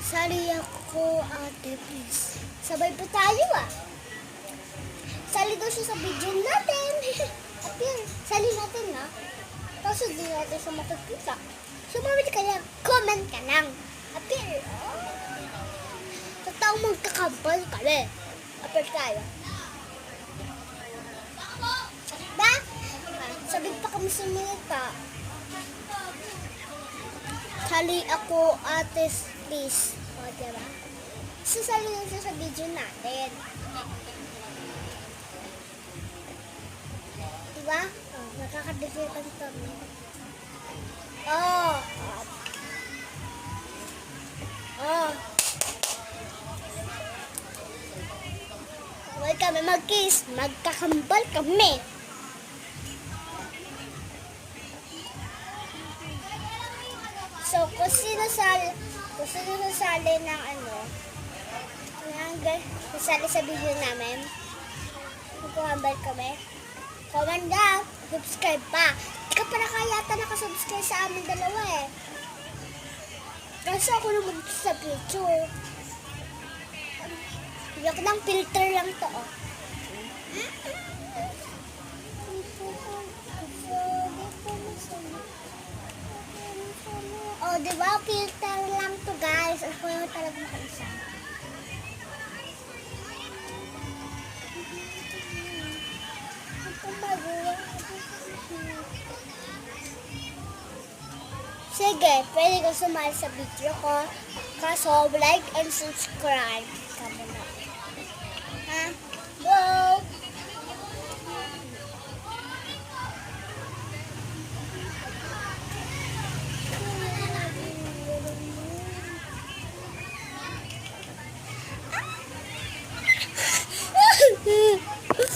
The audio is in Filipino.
Sali ako, ate, please. Sabay pa tayo, ah. Sali daw siya sa video natin. Appear, sali natin, ha? Tapos hindi natin siya makikita. Sumamit ka lang. Comment ka lang. Appear. Sa taong magkakampal kami. Appear tayo. Ba? Sabi pa kami sa minita. Sali ako, ate, please. O, diba? Sasali na siya sa video natin. Diba? O, nakakadikit ang kami. Oh. Oh. Huwag kami mag-kiss. Magkakambal kami. So, kung sino sasali ng sasali sa video namin, magkakambal kami, comment down, subscribe pa. Di ka pa yata nakasubscribe sa amin dalawa eh. Kasi ako naman sa picture. Yok lang, filter lang to, oh. Oh, diba? Filter lang to, guys. Ako yung talagang makaisa. Sige, pwede ko sumali sa video ko. Kaso, like and subscribe.